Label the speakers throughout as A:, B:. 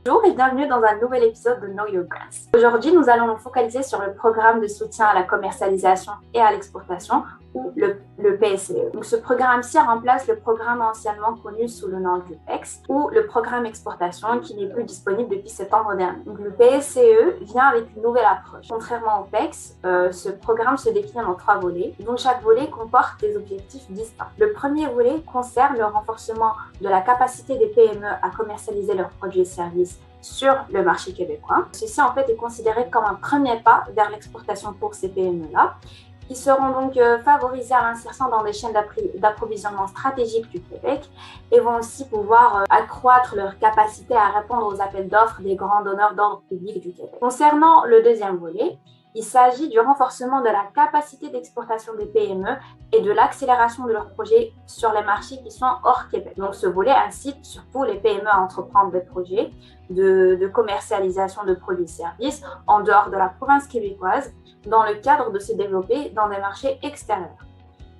A: Bonjour et bienvenue dans un nouvel épisode de Know Your Grants. Aujourd'hui, nous allons nous focaliser sur le programme de soutien à la commercialisation et à l'exportation, ou le PSCE. Donc, ce programme-ci remplace le programme anciennement connu sous le nom du PEX, ou le programme exportation qui n'est plus disponible depuis septembre dernier. Donc, le PSCE vient avec une nouvelle approche. Contrairement au PEX, ce programme se décline en 3 volets, dont chaque volet comporte des objectifs distincts. Le premier volet concerne le renforcement de la capacité des PME à commercialiser leurs produits et services sur le marché québécois. Ceci en fait est considéré comme un premier pas vers l'exportation pour ces PME-là, qui seront donc favorisés à l'insertion dans des chaînes d'approvisionnement stratégiques du Québec et vont aussi pouvoir accroître leur capacité à répondre aux appels d'offres des grands donneurs d'ordre public du Québec. Concernant le deuxième volet, il s'agit du renforcement de la capacité d'exportation des PME et de l'accélération de leurs projets sur les marchés qui sont hors Québec. Donc, ce volet incite surtout les PME à entreprendre des projets de commercialisation de produits et services en dehors de la province québécoise dans le cadre de se développer dans des marchés extérieurs.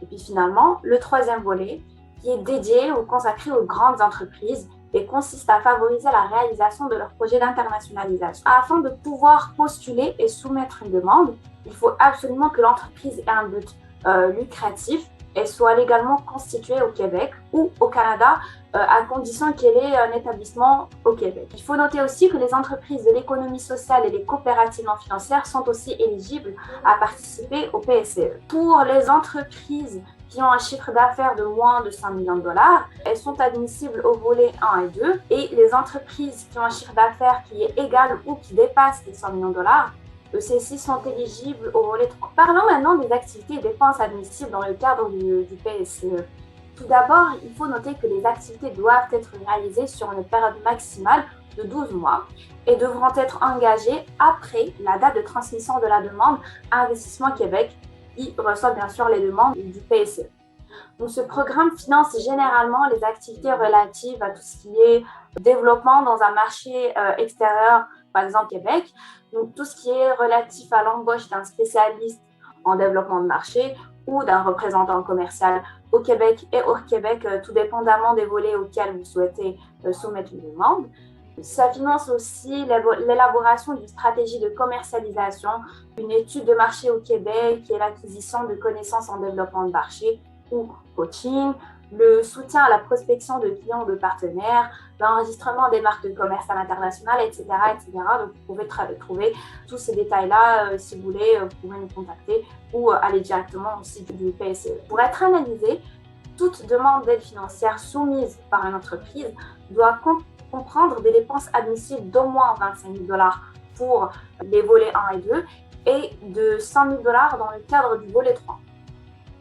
A: Et puis finalement, le troisième volet qui est dédié ou consacré aux grandes entreprises et consiste à favoriser la réalisation de leurs projets d'internationalisation. Afin de pouvoir postuler et soumettre une demande, il faut absolument que l'entreprise ait un but lucratif et soit légalement constituée au Québec ou au Canada, à condition qu'elle ait un établissement au Québec. Il faut noter aussi que les entreprises de l'économie sociale et les coopératives non financières sont aussi éligibles à participer au PSCE. Pour les entreprises qui ont un chiffre d'affaires de moins de 100 millions de dollars, elles sont admissibles au volet 1 et 2, et les entreprises qui ont un chiffre d'affaires qui est égal ou qui dépasse les 100 millions de dollars, celles-ci sont éligibles au volet 3. Parlons maintenant des activités et dépenses admissibles dans le cadre du PSCE. Tout d'abord, il faut noter que les activités doivent être réalisées sur une période maximale de 12 mois et devront être engagées après la date de transmission de la demande à Investissement Québec, qui reçoit bien sûr les demandes du PSCE. Donc, ce programme finance généralement les activités relatives à tout ce qui est développement dans un marché extérieur, par exemple Québec. Donc, tout ce qui est relatif à l'embauche d'un spécialiste en développement de marché ou d'un représentant commercial au Québec et hors Québec, tout dépendamment des volets auxquels vous souhaitez soumettre une demande. Ça finance aussi l'élaboration d'une stratégie de commercialisation, une étude de marché au Québec et l'acquisition de connaissances en développement de marché ou coaching, le soutien à la prospection de clients ou de partenaires, l'enregistrement des marques de commerce à l'international, etc., etc. Donc, vous pouvez trouver tous ces détails-là. Si vous voulez, vous pouvez nous contacter ou aller directement au site du PSCE. Pour être analysé, toute demande d'aide financière soumise par une entreprise doit comprendre des dépenses admissibles d'au moins 25 000 $ pour les volets 1 et 2 et de 100 000 $ dans le cadre du volet 3.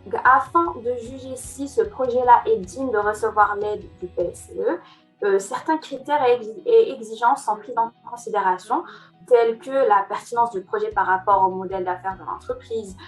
A: Donc, afin de juger si ce projet-là est digne de recevoir l'aide du PSCE, certains critères et exigences sont pris en considération, tels que la pertinence du projet par rapport au modèle d'affaires de l'entreprise,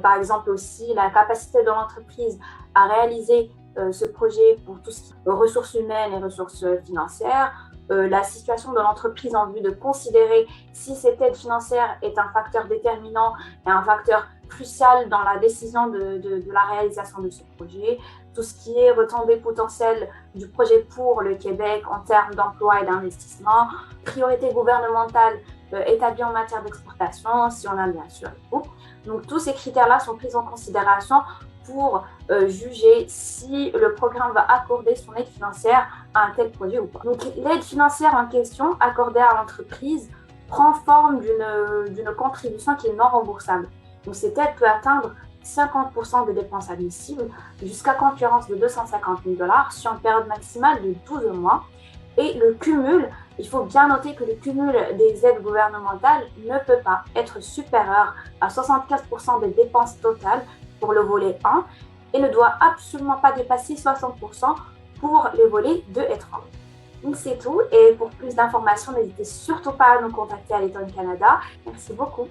A: par exemple aussi la capacité de l'entreprise à réaliser ce projet pour tout ce qui est ressources humaines et ressources financières, la situation de l'entreprise en vue de considérer si cette aide financière est un facteur déterminant et un facteur crucial dans la décision de la réalisation de ce projet, tout ce qui est retombée potentielle du projet pour le Québec en termes d'emploi et d'investissement, priorité gouvernementale établie en matière d'exportation, si on a bien sûr les coûts. Donc tous ces critères-là sont pris en considération pour juger si le programme va accorder son aide financière à un tel projet ou pas. Donc l'aide financière en question accordée à l'entreprise prend forme d'une contribution qui est non remboursable. Donc cette aide peut atteindre 50% des dépenses admissibles jusqu'à concurrence de 250 000 $ sur une période maximale de 12 mois. Et le cumul, il faut bien noter que le cumul des aides gouvernementales ne peut pas être supérieur à 75% des dépenses totales pour le volet 1 et ne doit absolument pas dépasser 60% pour les volets 2 et 3. Donc c'est tout, et pour plus d'informations, n'hésitez surtout pas à nous contacter à Letton Canada. Merci beaucoup.